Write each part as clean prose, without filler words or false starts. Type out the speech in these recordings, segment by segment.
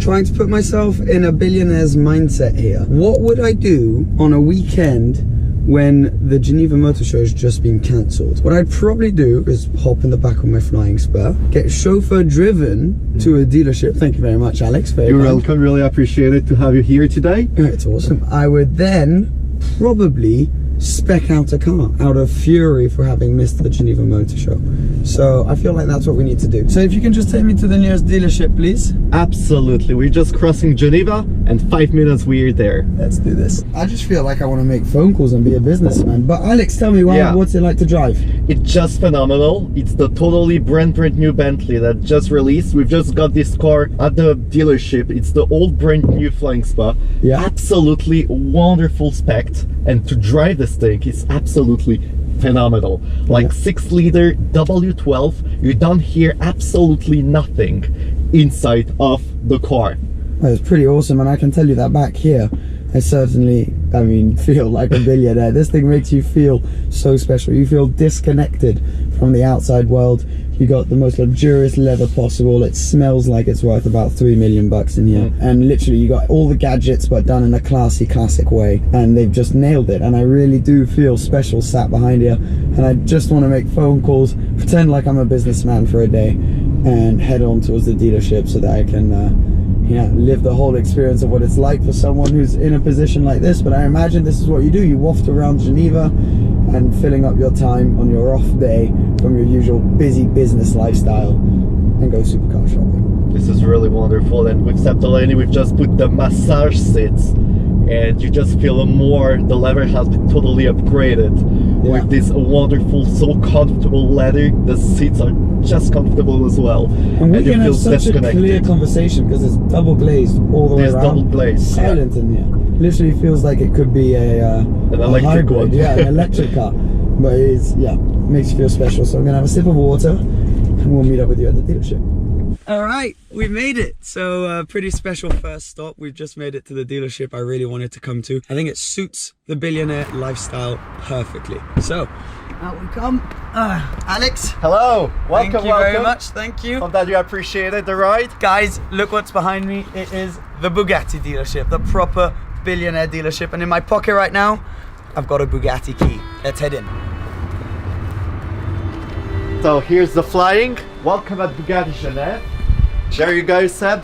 trying to put myself in a billionaire's mindset here. What would I do on a weekend when the Geneva Motor Show has just been cancelled? What I'd probably do is hop in the back of my flying spur, get chauffeur driven to a dealership. Thank you very much, Alex. You're welcome. Really appreciate it to have you here today. It's awesome. I would then probably spec out a car out of fury for having missed the Geneva Motor Show. So I feel like that's what we need to do. So if you can just take me to the nearest dealership, please. Absolutely. We're just crossing Geneva and 5 minutes we're there. Let's do this. I just feel like I want to make phone calls and be a businessman. But Alex, tell me, what's it like to drive? It's just phenomenal. It's the totally brand new Bentley that just released. We've just got this car at the dealership. It's the old brand new Flying Spa. Yeah. Absolutely wonderful spec. And to drive this thing is absolutely phenomenal. Like 6-liter W12, you don't hear absolutely nothing inside of the car. It's pretty awesome, and I can tell you that back here, I certainly, feel like a billionaire. This thing makes you feel so special. You feel disconnected from the outside world. You got the most luxurious leather possible. It smells like it's worth about $3 million in here. And literally you got all the gadgets but done in a classy, classic way. And they've just nailed it. And I really do feel special sat behind here. And I just want to make phone calls, pretend like I'm a businessman for a day, and head on towards the dealership so that I can live the whole experience of what it's like for someone who's in a position like this. But I imagine this is what you do. You waft around Geneva and filling up your time on your off day from your usual busy business lifestyle and go supercar shopping. This is really wonderful. And with Septolani, we've just put the massage seats, and you just feel more, the leather has been totally upgraded with this wonderful, so comfortable leather. The seats are just comfortable as well. And we can have such a clear conversation because it's double glazed all the way around. Double glazed. Silent in here. Literally feels like it could be an electric one. Yeah, an electric car. But it's, makes you feel special. So I'm gonna have a sip of water and we'll meet up with you at the dealership. All right, we made it. So pretty special first stop. We've just made it to the dealership I really wanted to come to. I think it suits the billionaire lifestyle perfectly. So out we come. Alex. Hello. Welcome. Thank you very much. Thank you. Hope that you appreciated the ride. Guys, look what's behind me. It is the Bugatti dealership, the proper billionaire dealership. And in my pocket right now, I've got a Bugatti key. Let's head in. So here's the flying. Welcome at Bugatti Genève. There you go, Seb.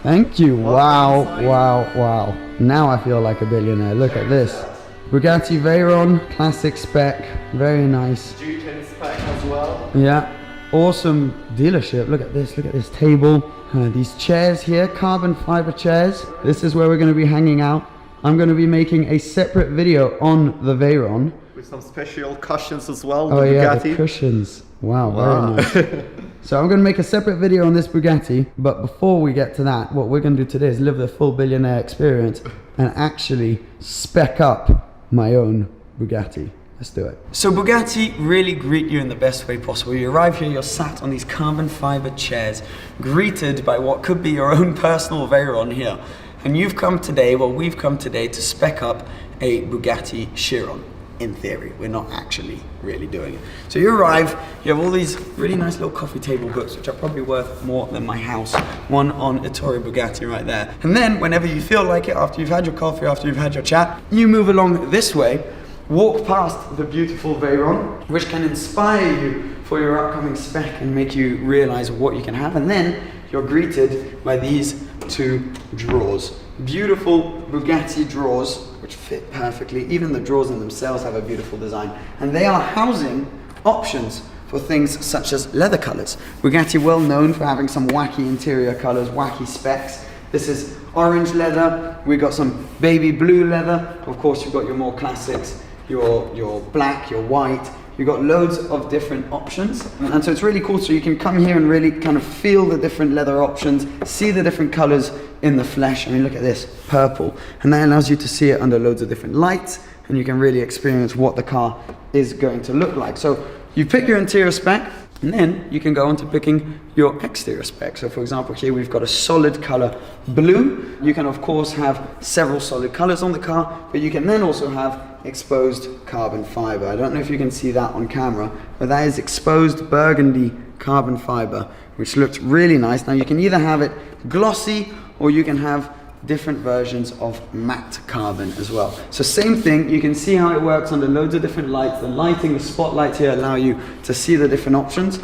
Thank you. Wow, wow, wow. Now I feel like a billionaire. Look at this. Bugatti Veyron, classic spec, very nice. Duke spec as well. Yeah, awesome dealership. Look at this table. These chairs here, carbon fiber chairs. This is where we're going to be hanging out. I'm going to be making a separate video on the Veyron. With some special cushions as well. Oh yeah, Bugatti. the cushions. Wow, very nice. So I'm going to make a separate video on this Bugatti, but before we get to that, what we're going to do today is live the full billionaire experience and actually spec up my own Bugatti. Let's do it. So Bugatti really greet you in the best way possible. You arrive here, you're sat on these carbon fiber chairs, greeted by what could be your own personal Veyron here. And we've come today to spec up a Bugatti Chiron. In theory, we're not actually really doing it. So you arrive, you have all these really nice little coffee table books, which are probably worth more than my house. One on Ettore Bugatti right there. And then whenever you feel like it, after you've had your coffee, after you've had your chat, you move along this way, walk past the beautiful Veyron, which can inspire you for your upcoming spec and make you realize what you can have. And then you're greeted by these two drawers. Beautiful Bugatti drawers, which fit perfectly. Even the drawers in themselves have a beautiful design. And they are housing options for things such as leather colors. Bugatti well known for having some wacky interior colors, wacky specs. This is orange leather. We've got some baby blue leather. Of course, you've got your more classics, your black, your white. You've got loads of different options. And so it's really cool. So you can come here and really kind of feel the different leather options, see the different colors in the flesh. I mean, look at this, purple. And that allows you to see it under loads of different lights, and you can really experience what the car is going to look like. So you pick your interior spec, and then you can go on to picking your exterior spec. So for example, here we've got a solid color blue. You can of course have several solid colors on the car, but you can then also have exposed carbon fiber. I don't know if you can see that on camera, but that is exposed burgundy carbon fiber, which looks really nice. Now you can either have it glossy or you can have different versions of matte carbon as well. So same thing, you can see how it works under loads of different lights. The lighting, the spotlights here allow you to see the different options.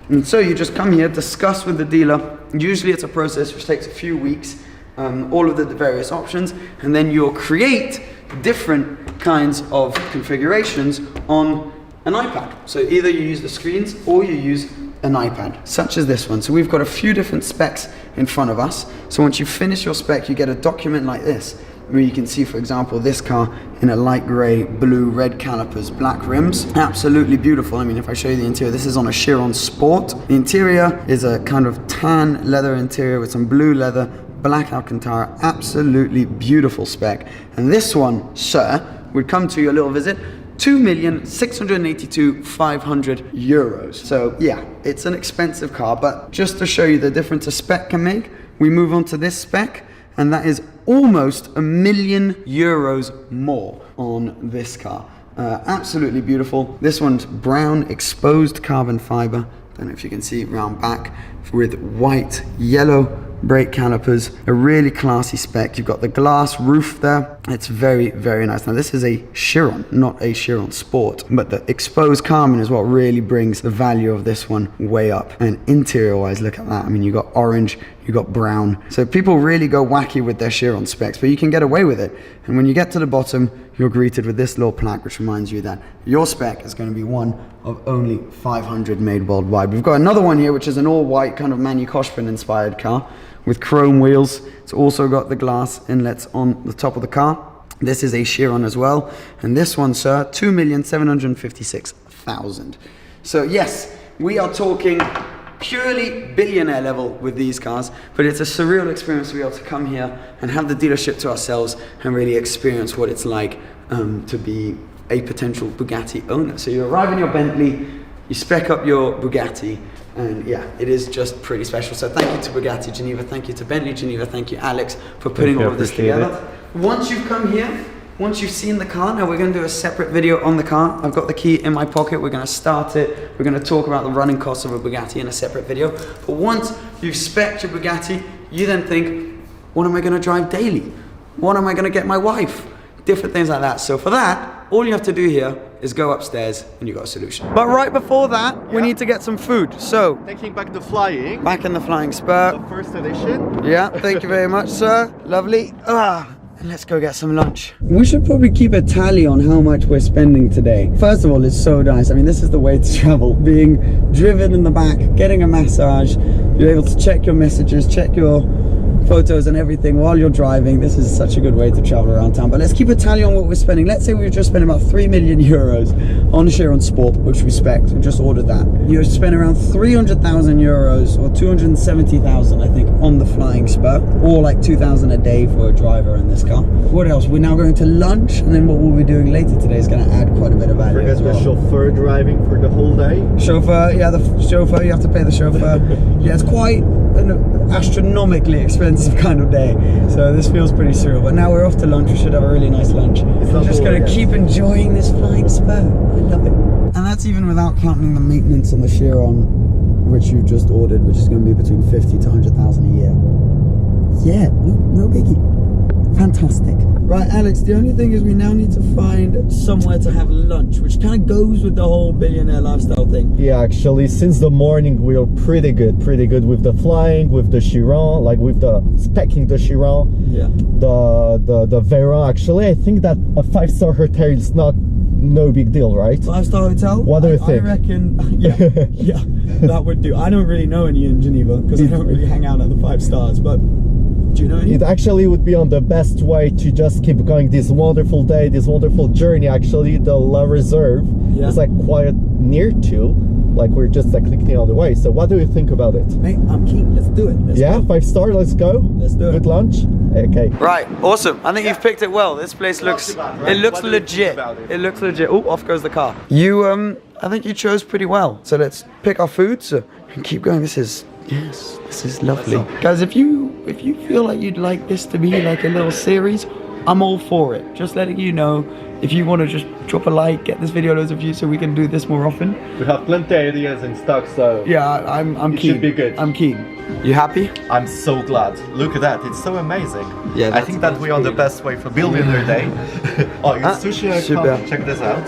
And so you just come here, discuss with the dealer. Usually it's a process which takes a few weeks, all of the various options, and then you'll create different kinds of configurations on an iPad. So either you use the screens or you use an iPad, such as this one. So we've got a few different specs in front of us. So once you finish your spec, you get a document like this, where you can see, for example, this car in a light grey, blue, red calipers, black rims. Absolutely beautiful. I mean, if I show you the interior, this is on a Chiron Sport. The interior is a kind of tan leather interior with some blue leather, black Alcantara. Absolutely beautiful spec. And this one, sir, would come to your little visit, 2,682,500 euros. So yeah, it's an expensive car, but just to show you the difference a spec can make, we move on to this spec, and that is almost €1,000,000 more on this car. Absolutely beautiful. This one's brown exposed carbon fiber. Don't know if you can see round back, with white, yellow brake calipers, a really classy spec. You've got the glass roof there. It's very, very nice. Now this is a Chiron, not a Chiron Sport, but the exposed carbon is what really brings the value of this one way up. And interior wise, look at that. I mean, you got orange, you got brown. So people really go wacky with their Chiron specs, but you can get away with it. And when you get to the bottom, you're greeted with this little plaque, which reminds you that your spec is going to be one of only 500 made worldwide. We've got another one here, which is an all-white kind of Manu Koshpin inspired car with chrome wheels. It's also got the glass inlets on the top of the car. This is a Chiron as well. And this one, sir, 2,756,000. So yes, we are talking purely billionaire level with these cars, but it's a surreal experience to be able to come here and have the dealership to ourselves and really experience what it's like to be a potential Bugatti owner. So you arrive in your Bentley, you spec up your Bugatti, and yeah, it is just pretty special. So thank you to Bugatti Geneva, thank you to Bentley Geneva, thank you Alex for putting all of this together. Once you've come here, once you've seen the car, now we're going to do a separate video on the car. I've got the key in my pocket, we're going to start it, we're going to talk about the running costs of a Bugatti in a separate video. But once you've spec'd your Bugatti, you then think, what am I going to drive daily? What am I going to get my wife? Different things like that. So for that, all you have to do here is go upstairs and you got a solution. But right before that, we need to get some food. So, taking back the flying. Back in the Flying Spur. The first edition. Yeah, thank you very much, sir. Lovely. And let's go get some lunch. We should probably keep a tally on how much we're spending today. First of all, it's so nice. I mean, this is the way to travel. Being driven in the back, getting a massage. You're able to check your messages, check your photos and everything while you're driving. This is such a good way to travel around town. But let's keep a tally on what we're spending. Let's say we've just spent about 3 million euros on Chiron Sport, which we spec. We just ordered that. You spent around 300,000 euros or 270,000, I think, on the Flying Spur, or like 2,000 a day for a driver in this car. What else? We're now going to lunch, and then what we'll be doing later today is going to add quite a bit of value. Forget as well. The chauffeur driving for the whole day. Chauffeur, yeah, the chauffeur. You have to pay the chauffeur. Yeah, it's quite an astronomically expensive kind of day, so this feels pretty surreal. But now we're off to lunch. We should have a really nice lunch. I'm just going to keep enjoying this Flying Spur. I love it. And that's even without counting the maintenance on the Chiron, which you've just ordered, which is going to be between 50 to 100,000 a year. Yeah, no biggie. Fantastic. Right, Alex, the only thing is we now need to find somewhere to have lunch, which kind of goes with the whole billionaire lifestyle thing. Yeah, actually, since the morning we are pretty good with the flying, with the Chiron, like with the specking the Chiron. Yeah. The Veyron, actually, I think that a 5-star hotel is no big deal, right? 5-star hotel? What do you think? I reckon, yeah, that would do. I don't really know any in Geneva because I don't really hang out at the 5 stars, but do you know any? It actually would be on the best way to just keep going this wonderful day, this wonderful journey. Actually, the La Reserve is like quite near to, like we're just like clicking on the way. So what do you think about it? Mate, I'm keen. Let's do it. Let's go. 5-star. Let's go. Let's do it. Good lunch. Okay. Right. Awesome. I think you've picked it well. This place looks. Bad, right? It looks legit. It looks legit. Oh, off goes the car. You I think you chose pretty well. So let's pick our foods and keep going. This is lovely. Guys, if you feel like you'd like this to be like a little series, I'm all for it. Just letting you know, if you want to just drop a like, get this video loads of views so we can do this more often. We have plenty of ideas in stock, so yeah, I'm it keen. should be good. I'm keen. You happy? I'm so glad. Look at that, it's so amazing. Yeah, I think that we're on the best way for Billionaire Day. Oh, your sushi super. Check this out.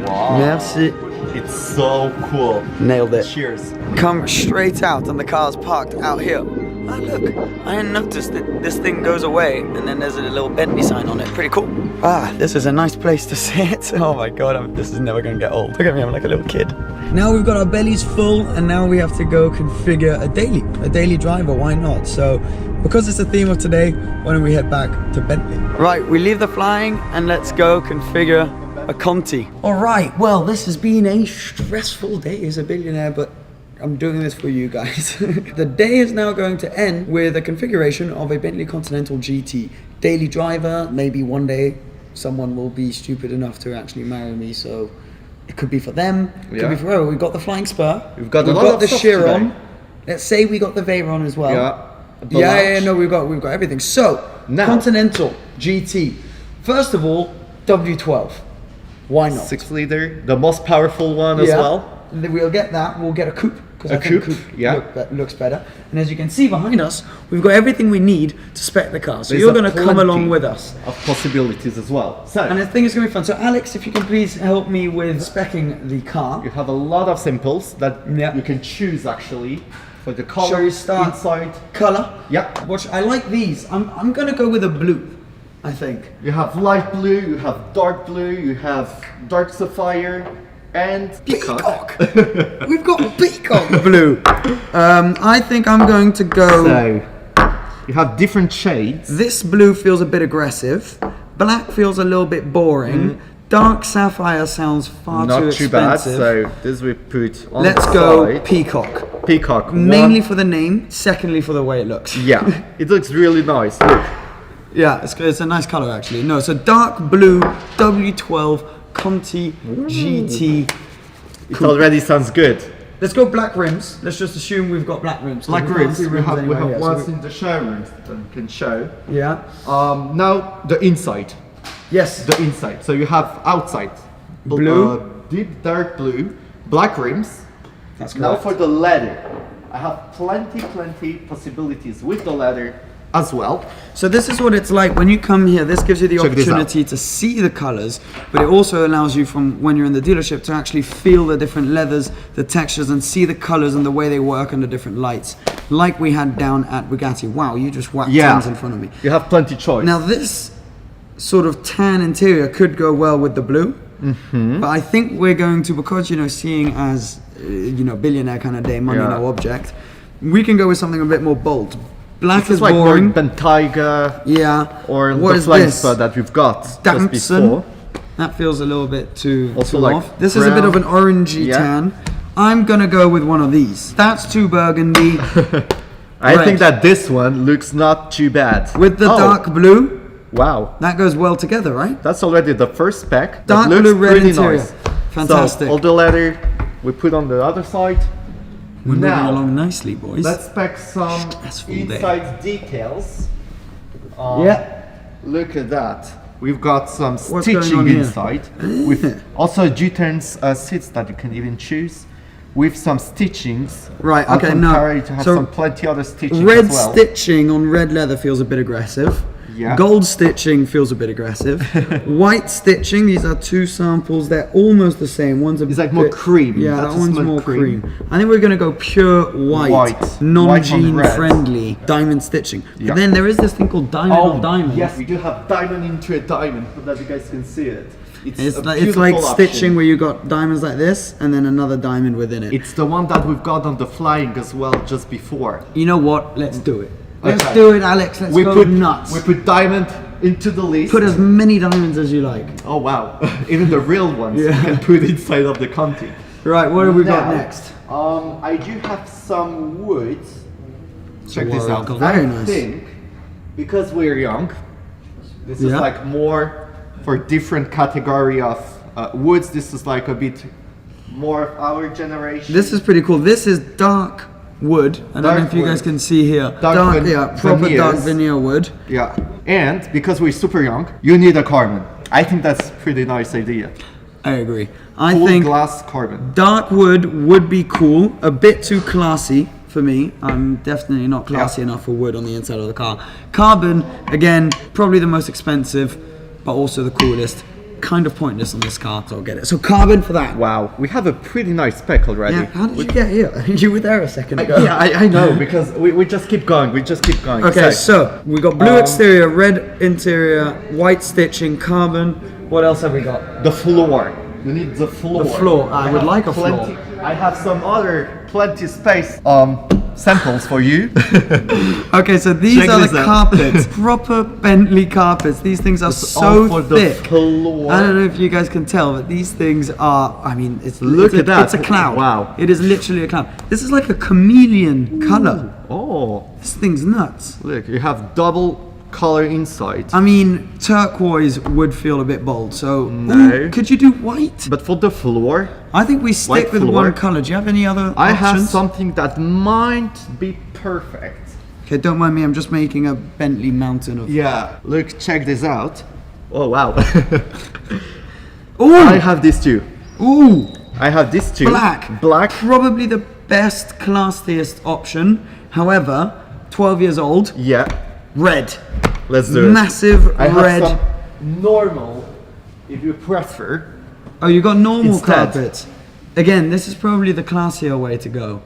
Wow. Merci. It's so cool. Nailed it. Cheers. Come straight out and the car's parked out here. Oh look, I didn't notice that this thing goes away and then there's a little Bentley sign on it. Pretty cool. Ah, this is a nice place to sit. Oh my god, this is never gonna get old. Look at me, I'm like a little kid. Now we've got our bellies full and now we have to go configure a daily driver, why not? So, because it's the theme of today, why don't we head back to Bentley? Right, we leave the flying and let's go configure a Conti. All right, well, this has been a stressful day as a billionaire, but I'm doing this for you guys. The day is now going to end with a configuration of a Bentley Continental GT. Daily driver, maybe one day someone will be stupid enough to actually marry me, so it could be for them, it could be for whoever. We've got the flying spur, we've got the Chiron. Let's say we got the Veyron as well. Yeah, no, we've got everything. So, now, Continental GT. First of all, W12. Why not? 6-liter, the most powerful one as well. We'll get that. We'll get a coupe. A coupe, looks better. And as you can see behind us, we've got everything we need to spec the car. So you're going to come along with us. Of possibilities as well. So, and I think it's going to be fun. So Alex, if you can please help me with specing the car. You have a lot of simples that you can choose actually for the color, shall we start inside, color. Yeah. Which I like these. I'm going to go with a blue. I think. You have light blue, you have dark blue, you have dark sapphire, and peacock. We've got peacock blue. I think I'm going to go. So you have different shades. This blue feels a bit aggressive. Black feels a little bit boring. Dark sapphire sounds far too expensive. Not too bad. So this we put on Let's the go side. peacock. Peacock. Mainly for the name. Secondly for the way it looks. Yeah, it looks really nice. Look. Yeah, it's a nice color actually. No, so dark blue W12 Conti GT. It already sounds good. Let's go black rims. Let's just assume we've got black rims. Black rims. We have anyway, ones in the showroom that we can show. Yeah. Now the inside. Yes. The inside. So you have outside blue, deep dark blue, black rims. That's correct. Now for the leather, I have plenty possibilities with the leather as well. So this is what it's like when you come here. This gives you the opportunity to see the colors, but it also allows you from when you're in the dealership to actually feel the different leathers, the textures, and see the colors and the way they work under different lights, like we had down at Bugatti. Wow, you just whacked tons in front of me. You have plenty choice. Now this sort of tan interior could go well with the blue, but I think we're going to, because seeing as billionaire kind of day, money no object, we can go with something a bit more bold. Black is like boring. Bentayga. Yeah. Or what the flying spur that we've got just before. That feels a little bit too like off. This is a bit of an orangey tan. I'm gonna go with one of these. That's too burgundy. I think that this one looks not too bad. With the dark blue. Wow. That goes well together, right? That's already the first spec. Dark blue, red interior. Nice. Fantastic. So all the leather we put on the other side. We're moving along nicely, boys. Let's spec some inside details. Look at that. We've got some stitching inside. With also G-turns seats that you can even choose. With some stitchings. Right, okay, no. To have some plenty other stitching red as well. Stitching on red leather feels a bit aggressive. Yeah. Gold stitching feels a bit aggressive. White stitching, these are two samples, they're almost the same. One's a it's like more cream. Yeah, that one's more cream. I think we're going to go pure white non-jean friendly diamond stitching. Yeah. But then there is this thing called diamond of diamonds. Yes, we do have diamond into a diamond, so that you guys can see it. It's like stitching where you got diamonds like this and then another diamond within it. It's the one that we've got on the flying as well just before. You know what? Let's do it. Let's do it, Alex. Let's go nuts. We put diamond into the list. Put as many diamonds as you like. Oh wow! Even the real ones you can put inside of the Conti. Right, what have we got next? I do have some wood. Check this out. Very nice. I think because we're young, this is like more for different category of woods. This is like a bit more of our generation. This is pretty cool. This is dark wood. I don't know if you guys can see here. Dark proper dark veneers. veneer wood. Yeah, and because we're super young, you need a carbon. I think that's a pretty nice idea. I agree. I Full think glass carbon. dark wood would be cool. A bit too classy for me. I'm definitely not classy enough for wood on the inside of the car. Carbon, again, probably the most expensive, but also the coolest. Kind of pointless on this car, so I'll get it. So carbon for that. Wow, we have a pretty nice spec already. Yeah, how did you get here? You were there a second ago. Yeah, I know, because we just keep going, Okay, so we got blue exterior, red interior, white stitching, carbon. What else have we got? The floor. You need the floor. The floor. I would like a floor. I have some other plenty space samples for you. Okay, so these Check are this the out. carpets, proper Bentley carpets. These things are all so for the thick. floor. I don't know if you guys can tell, but these things are, I mean, Look at that. It's a cloud. Wow. It is literally a cloud. This is like a chameleon color. Oh, This thing's nuts. look, you have double color inside. I mean, turquoise would feel a bit bold, so No. ooh, could you do white? But for the floor, I think we stick White with floor. one color. Do you have any other I have options? something that might be perfect. Okay, don't mind me, I'm just making a Bentley mountain of... Yeah, look, check this out. Oh wow. Ooh! I have these two. Ooh! I have these two. Black. Probably the best, classiest option. However, 12 years old. Yeah. Red. Let's do it. Massive I have red. some normal, if you prefer. Oh, you got normal Instead. carpets. Again, this is probably the classier way to go.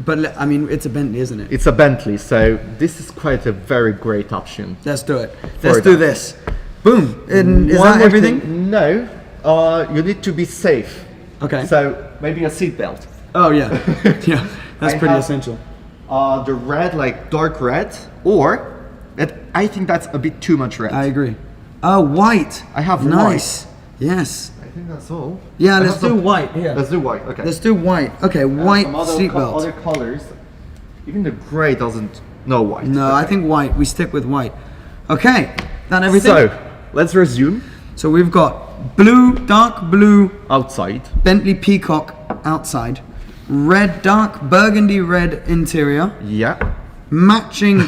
But I mean, it's a Bentley, isn't it? It's a Bentley, so this is quite a very great option. Let's do it. Let's do that. this. Boom. And is One that more everything? thing. No, you need to be safe. Okay. So maybe a seatbelt. Oh yeah. Yeah. That's I pretty have- essential. The red, like dark red, or I think that's a bit too much red. I agree. Oh, white. I have nice. Yes. I think that's all. Yeah, I let's have do some- white. Here. Let's do white. Okay. Let's do white. Okay, white Some other seatbelt. other colors. Even the gray doesn't. No white. No, I Okay. think white. We stick with white. Okay, that everything? So let's resume. So we've got blue, dark blue, Outside. Bentley Peacock outside, red, dark burgundy red interior, Yeah. matching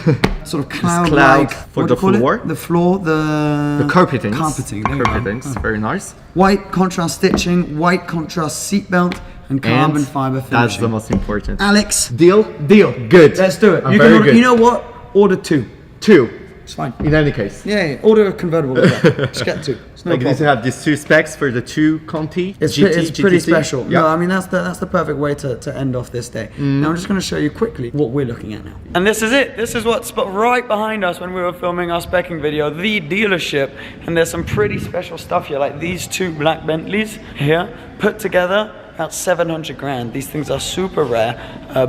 sort of cloud-like. for what the do you call it? floor. The floor, the Carpetings. Carpeting. There you go. Carpetings. Very nice. White contrast stitching, white contrast seatbelt, and carbon fiber finishing. That's the most important. Alex, Deal. deal. Good. Let's do it. I'm You very can order, good. you know what? Order two. Two. It's fine. In any case. Yeah, order a convertible as well. Just get two. It's no Like you need to problem. have these two specs for the two Conti. It's, GT, it's pretty GTC. special. Yeah. No, I mean that's the perfect way to end off this day. Now I'm just going to show you quickly what we're looking at now. And this is it. This is what's right behind us when we were filming our specking video, the dealership. And there's some pretty special stuff here, like these two black Bentleys here, put together about 700 grand. These things are super rare,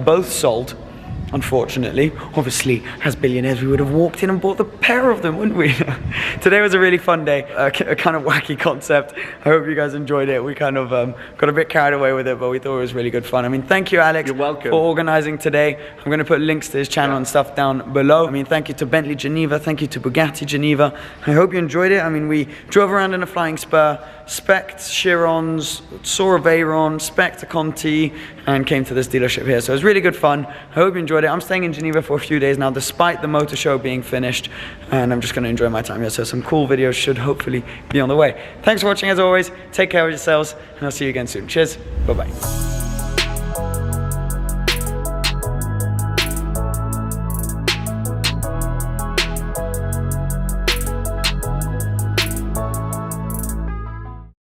both sold. Unfortunately, obviously, as billionaires, we would have walked in and bought the pair of them, wouldn't we? Today was a really fun day, a kind of wacky concept. I hope you guys enjoyed it. We kind of got a bit carried away with it, but we thought it was really good fun. I mean, thank you, Alex, You're welcome. for organizing today. I'm going to put links to his channel and stuff down below. I mean, thank you to Bentley Geneva, thank you to Bugatti Geneva. I hope you enjoyed it. I mean, we drove around in a Flying Spur, spec'd Chirons, saw a Veyron, spec'd a Conti, and came to this dealership here. So it was really good fun. I hope you enjoyed it. I'm staying in Geneva for a few days now, despite the motor show being finished, and I'm just going to enjoy my time here. So some cool videos should hopefully be on the way. Thanks for watching as always. Take care of yourselves, and I'll see you again soon. Cheers. Bye-bye.